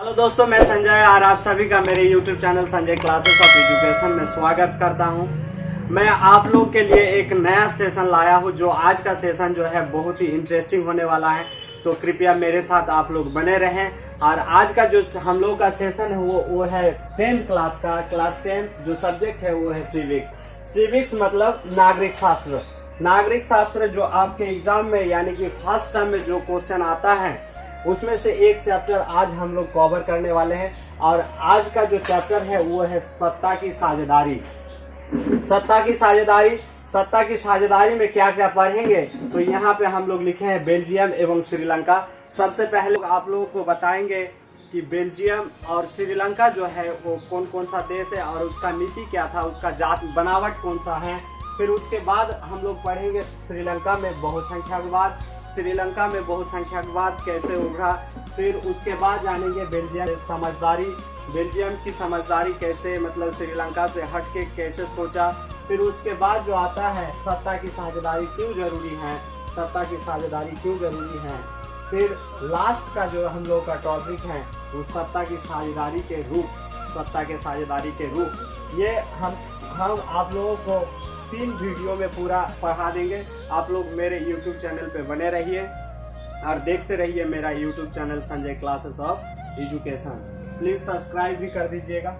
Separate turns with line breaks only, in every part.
Hello दोस्तों, मैं संजय और आप सभी का मेरे YouTube channel Sanjay classes of education में स्वागत करता हूं। मैं आप लोग के लिए एक नया सेशन लाया हूं, जो आज का सेशन जो है बहुत ही इंटरेस्टिंग होने वाला है। तो कृपया मेरे साथ आप लोग बने रहें। और आज का जो हम लोग का सेशन है वो है 10th क्लास का, क्लास 10th जो सब्जेक्ट है वो है सिविक्स। सिविक्स मतलब नागरिक शास्त्र। नागरिक शास्त्र जो आपके एग्जाम में यानी कि फर्स्ट टर्म में जो क्वेश्चन आता है उसमें से एक चैप्टर आज हम लोग कवर करने वाले हैं। और आज का जो चैप्टर है वो है सत्ता की साझेदारी। सत्ता की साझेदारी, सत्ता की साझेदारी में क्या क्या पढ़ेंगे, तो यहाँ पे हम लोग लिखे हैं बेल्जियम एवं श्रीलंका। सबसे पहले आप लोगों को बताएंगे कि बेल्जियम और श्रीलंका जो है वो कौन कौन सा देश है और उसका नीति क्या था, उसका जात बनावट कौन सा है। फिर उसके बाद हम लोग पढ़ेंगे श्रीलंका में बहुसंख्यकवाद, श्रीलंका में बहुसंख्यकवाद कैसे उभरा। फिर उसके बाद जानेंगे बेल्जियम समझदारी, बेल्जियम की समझदारी कैसे मतलब श्रीलंका से हट के कैसे सोचा। फिर उसके बाद जो आता है सत्ता की साझेदारी क्यों जरूरी है, सत्ता की साझेदारी क्यों जरूरी है। फिर लास्ट का जो हम लोग का टॉपिक है वो सत्ता की साझेदारी के रूप, सत्ता के साझेदारी के रूप। ये हम आप लोगों को 3 वीडियो में पूरा पढ़ा देंगे। आप लोग मेरे YouTube चैनल पे बने रहिए और देखते रहिए मेरा YouTube channel Sanjay classes of education. Please subscribe भी कर दीजिएगा।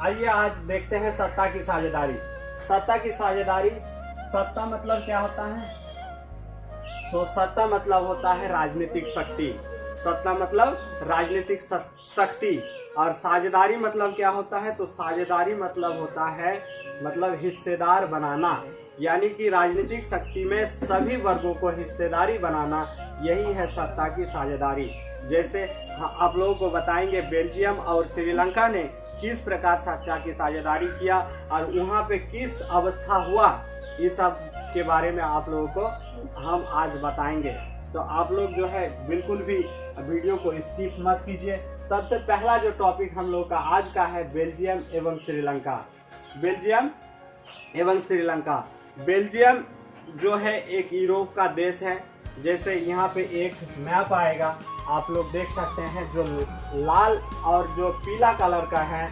आइए आज देखते हैं सत्ता की साझेदारी। सत्ता की साझेदारी, सत्ता मतलब क्या होता है? सत्ता मतलब होता है राजनीतिक शक्ति। सत्ता मतलब राजनीतिक शक्ति। और साझेदारी मतलब क्या होता है? तो साझेदारी मतलब होता है मतलब हिस्सेदार बनाना, यानी कि राजनीतिक शक्ति में सभी वर्गों को हिस्सेदारी बनाना, यही है सत्ता की साझेदारी। जैसे आप लोगों को बताएंगे बेल्जियम और श्रीलंका ने किस प्रकार सत्ता की साझेदारी किया और वहाँ पे किस अवस्था हुआ, इस सब के बारे में आप लोगों को हम आज बताएंगे। तो आप लोग जो है बिल्कुल भी वीडियो को स्किप मत कीजिए। सबसे पहला जो टॉपिक हम लोग का आज का है बेल्जियम एवं श्रीलंका। बेल्जियम एवं श्रीलंका। बेल्जियम जो है एक यूरोप का देश है। जैसे यहाँ पे एक मैप आएगा, आप लोग देख सकते हैं, जो लाल और जो पीला कलर का है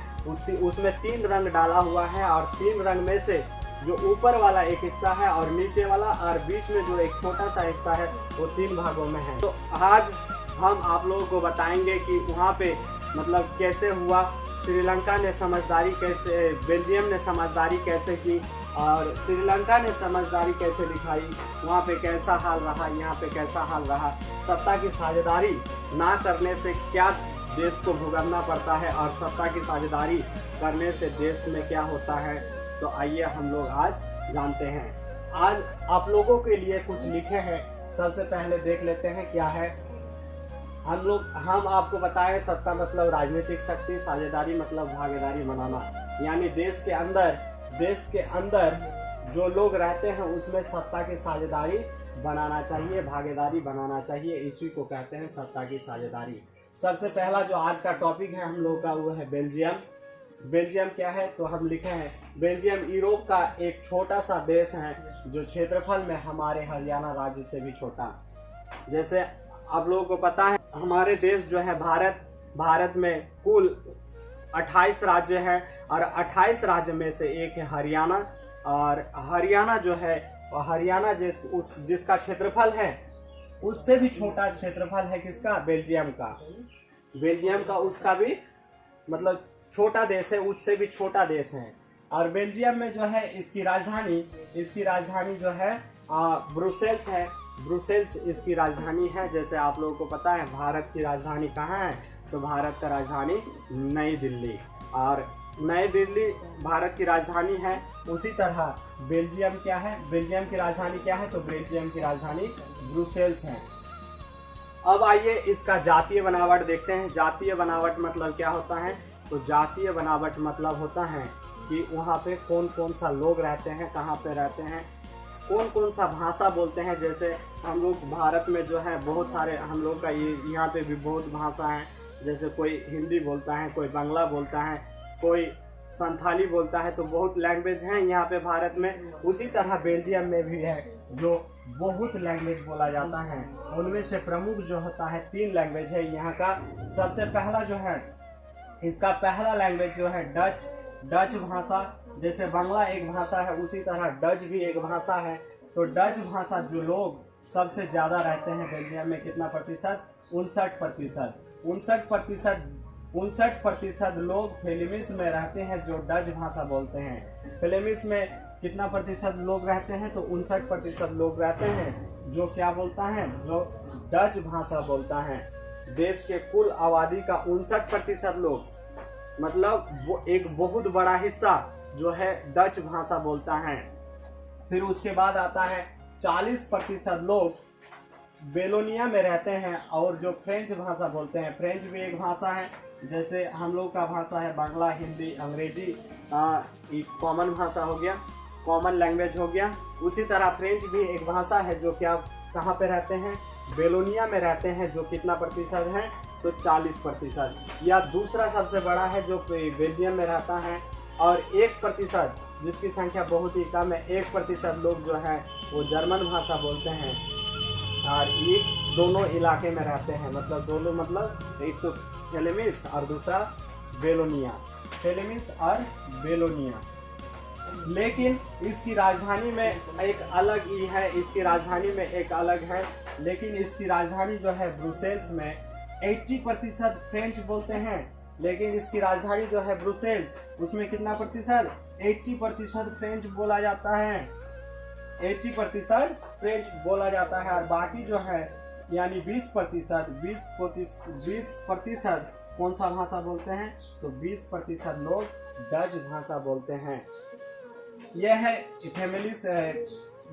उसमें 3 रंग डाला हुआ है। और 3 रंग में से जो ऊपर वाला एक हिस्सा है और नीचे वाला और बीच में जो एक छोटा सा हिस्सा है वो 3 भागों में है। तो आज हम आप लोगों को बताएंगे कि वहाँ पे मतलब कैसे हुआ, श्रीलंका ने समझदारी कैसे, बेल्जियम ने समझदारी कैसे की और श्रीलंका ने समझदारी कैसे दिखाई, वहाँ पे कैसा हाल रहा, यहाँ पे कैसा हाल रहा। सत्ता की साझेदारी ना करने से क्या देश को भुगतना पड़ता है और सत्ता की साझेदारी करने से देश में क्या होता है। तो आइए हम लोग आज जानते हैं। आज आप लोगों के लिए कुछ लिखे हैं, सबसे पहले देख लेते हैं क्या है। हम आपको बताएं सत्ता मतलब राजनीतिक शक्ति, साझेदारी मतलब भागीदारी बनाना, यानी देश के अंदर जो लोग रहते हैं उसमें सत्ता की साझेदारी बनाना चाहिए, भागीदारी बनाना चाहिए, इसी को कहते हैं सत्ता की साझेदारी। सबसे पहला जो आज का टॉपिक है हम लोग का वो है बेल्जियम। बेल्जियम क्या है? तो हम लिखे हैं बेल्जियम यूरोप का एक छोटा सा देश है जो क्षेत्रफल में हमारे हरियाणा राज्य से भी छोटा। जैसे आप लोगों को पता है हमारे देश जो है भारत में कुल 28 राज्य है और 28 राज्य में से एक है हरियाणा। और हरियाणा जो है हरियाणा जिसका क्षेत्रफल है उससे भी छोटा क्षेत्रफल है किसका? बेल्जियम का। बेल्जियम का उसका भी मतलब छोटा देश है, उससे भी छोटा देश है। और बेल्जियम में जो है इसकी राजधानी जो है ब्रुसेल्स है। ब्रुसेल्स इसकी राजधानी है। जैसे आप लोगों को पता है भारत की राजधानी कहाँ है? तो भारत का राजधानी नई दिल्ली, और नई दिल्ली भारत की राजधानी है। उसी तरह बेल्जियम क्या है? बेल्जियम की राजधानी क्या है? तो बेल्जियम की राजधानी ब्रुसेल्स है। अब आइए इसका जातीय बनावट देखते हैं। जातीय बनावट मतलब क्या होता है? तो जातीय बनावट मतलब होता है कि वहाँ पे कौन कौन सा लोग रहते हैं, कहाँ पे रहते हैं, कौन कौन सा भाषा बोलते हैं। जैसे हम लोग भारत में जो है बहुत सारे हम लोग का यहाँ पे भी बहुत भाषा है। जैसे कोई हिंदी बोलता है, कोई बांग्ला बोलता है, कोई संथाली बोलता है। तो बहुत लैंग्वेज हैं यहाँ पे भारत में। उसी तरह बेल्जियम में भी है जो बहुत लैंग्वेज बोला जाता है। उनमें से प्रमुख जो होता है 3 लैंग्वेज है यहाँ का। सबसे पहला जो है, इसका पहला लैंग्वेज जो है डच भाषा। जैसे बांग्ला एक भाषा है, उसी तरह डच भी एक भाषा है। तो डच भाषा जो लोग सबसे ज़्यादा रहते हैं बेल्जियम में, कितना प्रतिशत? 59% लोग फ्लेमिश में रहते हैं जो डच भाषा बोलते हैं। फ्लेमिश में कितना प्रतिशत लोग रहते हैं? तो 59% लोग रहते हैं जो क्या बोलता है? जो डच भाषा बोलता है। देश के कुल आबादी का 59% लोग, मतलब वो एक बहुत बड़ा हिस्सा जो है डच भाषा बोलता है। फिर उसके बाद आता है 40% लोग बेलोनिया में रहते हैं और जो फ्रेंच भाषा बोलते हैं। फ्रेंच भी एक भाषा है, जैसे हम लोग का भाषा है बांग्ला, हिंदी, अंग्रेजी, एक कॉमन भाषा हो गया, कॉमन लैंग्वेज हो गया। उसी तरह फ्रेंच भी एक भाषा है जो क्या कहाँ पे रहते हैं? बेलोनिया में रहते हैं, जो कितना प्रतिशत है? तो 40%। या दूसरा सबसे बड़ा है जो बेल्जियम में रहता है। और 1% जिसकी संख्या बहुत ही कम है, 1% लोग जो है वो जर्मन भाषा बोलते हैं। और ये दोनों इलाके में रहते हैं, मतलब दोनों, मतलब एक तो फ्लेमिश और दूसरा बेलोनिया। फ्लेमिश और बेलोनिया। लेकिन इसकी राजधानी में एक अलग ही है, लेकिन इसकी राजधानी जो है ब्रुसेल्स में 80% फ्रेंच बोलते हैं। लेकिन इसकी राजधानी जो है ब्रुसेल्स, उसमें कितना प्रतिशत? 80% फ्रेंच बोला जाता है। 80% फ्रेंच बोला जाता है। और बाकी जो है यानी 20% कौन सा भाषा बोलते हैं? तो 20% लोग डच भाषा बोलते हैं। यह है फ्लेमिश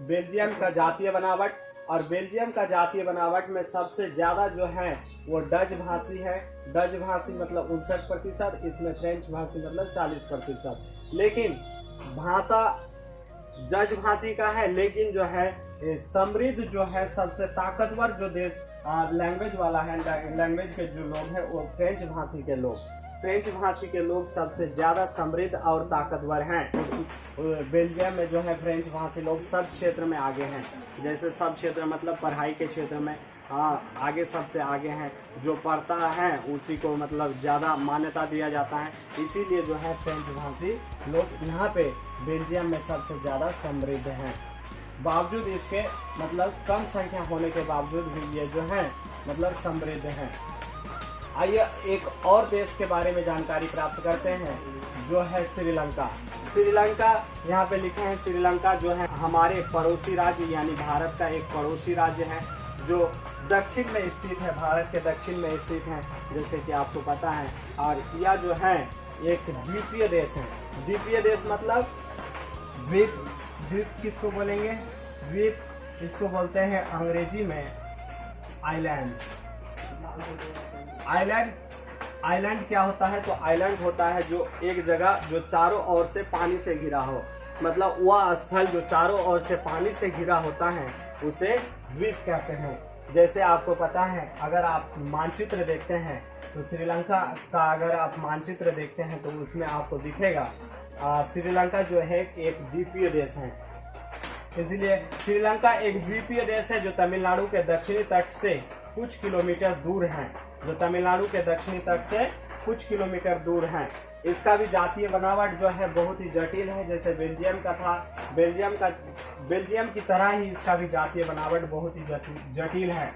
बेल्जियम का जातीय बनावट। और बेल्जियम का जातीय बनावट में सबसे ज़्यादा जो है वो डच भाषी है। डच भाषी मतलब 59%, इसमें फ्रेंच भाषी मतलब 40%। लेकिन भाषा डच भाषी का है, लेकिन जो है समृद्ध जो है सबसे ताकतवर जो देश लैंग्वेज वाला है, लैंग्वेज के जो लोग हैं वो फ्रेंच भाषी के लोग सबसे ज़्यादा समृद्ध और ताकतवर हैं। बेल्जियम में जो है फ्रेंच भाषी लोग सब क्षेत्र में आगे हैं। जैसे सब क्षेत्र मतलब पढ़ाई के क्षेत्र में आगे, सबसे आगे हैं। जो पढ़ता है उसी को मतलब ज़्यादा मान्यता दिया जाता है। इसीलिए जो है फ्रेंच भाषी लोग यहाँ पे बेल्जियम में सबसे ज़्यादा समृद्ध हैं। बावजूद इसके मतलब कम संख्या होने के बावजूद भी ये जो है मतलब समृद्ध हैं। आइए एक और देश के बारे में जानकारी प्राप्त करते हैं, जो है श्रीलंका। श्रीलंका यहाँ पे लिखे हैं। श्रीलंका जो है हमारे पड़ोसी राज्य यानी भारत का एक पड़ोसी राज्य है, जो दक्षिण में स्थित है, भारत के दक्षिण में स्थित है, जैसे कि आपको पता है। और यह जो है एक द्वीपीय देश है। द्वीपीय देश मतलब द्वीप किसको बोलेंगे? द्वीप इसको बोलते हैं अंग्रेजी में आइलैंड। आइलैंड क्या होता है? तो आइलैंड होता है जो एक जगह जो चारों ओर से पानी से घिरा हो, मतलब वह स्थल जो चारों ओर से पानी से घिरा होता है उसे द्वीप कहते हैं। जैसे आपको पता है, अगर आप मानचित्र देखते हैं तो श्रीलंका का अगर आप मानचित्र देखते हैं तो उसमें आपको दिखेगा श्रीलंका जो है एक द्वीपीय देश है। इसलिए श्रीलंका एक द्वीपीय देश है जो तमिलनाडु के दक्षिणी तट से कुछ किलोमीटर दूर है। इसका भी जातीय बनावट जो है बहुत ही जटिल है, जैसे बेल्जियम का था। बेल्जियम की तरह ही इसका भी जातीय बनावट बहुत ही जटिल है।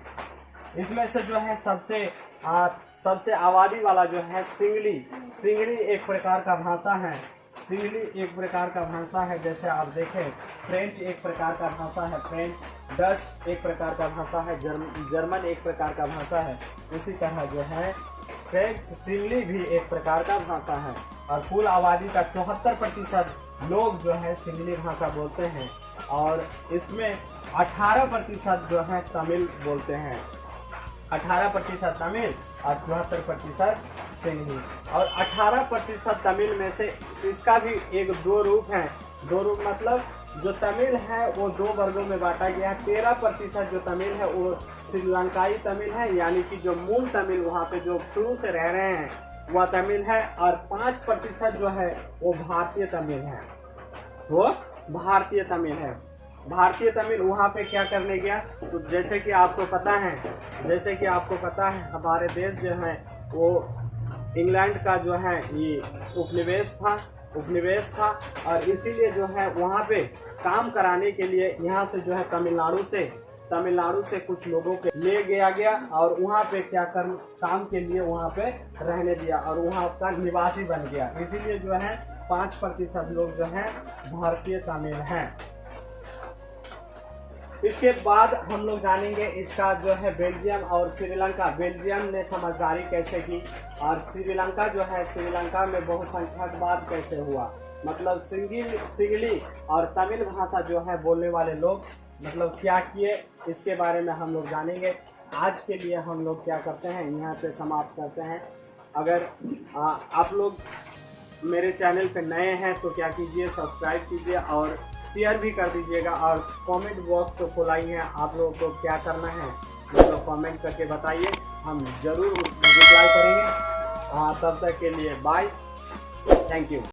इसमें से जो है सबसे आबादी वाला जो है सिंगली एक प्रकार का भाषा है। जैसे आप देखें, फ्रेंच एक प्रकार का भाषा है, डच एक प्रकार का भाषा है, जर्मन एक प्रकार का भाषा है। उसी तरह जो है फ्रेंच सिंगली भी एक प्रकार का भाषा है। और कुल आबादी का 74% लोग जो है सिंगली भाषा बोलते हैं। और इसमें 18% जो है तमिल बोलते हैं। 18% तमिल और 74% सिंगली। और 18% तमिल में से इसका भी दो रूप है। दो रूप मतलब जो तमिल है वो 2 वर्गों में बांटा गया। 13% जो तमिल है वो श्रीलंकाई तमिल है, यानी कि जो मूल तमिल वहाँ पे जो शुरू से रह रहे हैं वह तमिल है। और 5% जो है वो भारतीय तमिल है। भारतीय तमिल वहाँ पे क्या करने गया, तो जैसे कि आपको पता है हमारे देश जो है वो इंग्लैंड का जो है ये उपनिवेश था और इसीलिए जो है वहाँ पे काम कराने के लिए यहाँ से जो है तमिलनाडु से कुछ लोगों के ले गया और वहाँ पे काम के लिए वहाँ पे रहने दिया और वहाँ का निवासी बन गया। इसीलिए जो है 5% लोग जो है भारतीय तमिल हैं। इसके बाद हम लोग जानेंगे इसका जो है बेल्जियम और श्रीलंका। बेल्जियम ने समझदारी कैसे की और श्रीलंका में बहुसंख्यकवाद कैसे हुआ, मतलब सिंगली और तमिल भाषा जो है बोलने वाले लोग मतलब क्या किए, इसके बारे में हम लोग जानेंगे। आज के लिए हम लोग क्या करते हैं, यहाँ पे समाप्त करते हैं। अगर आप लोग मेरे चैनल पे नए हैं तो क्या कीजिए, सब्सक्राइब कीजिए और शेयर भी कर दीजिएगा और कमेंट बॉक्स तो खोला ही है, आप लोगों को क्या करना है मतलब कमेंट करके बताइए, हम ज़रूर रिप्लाई करेंगे। तब तक के लिए बाय, थैंक यू।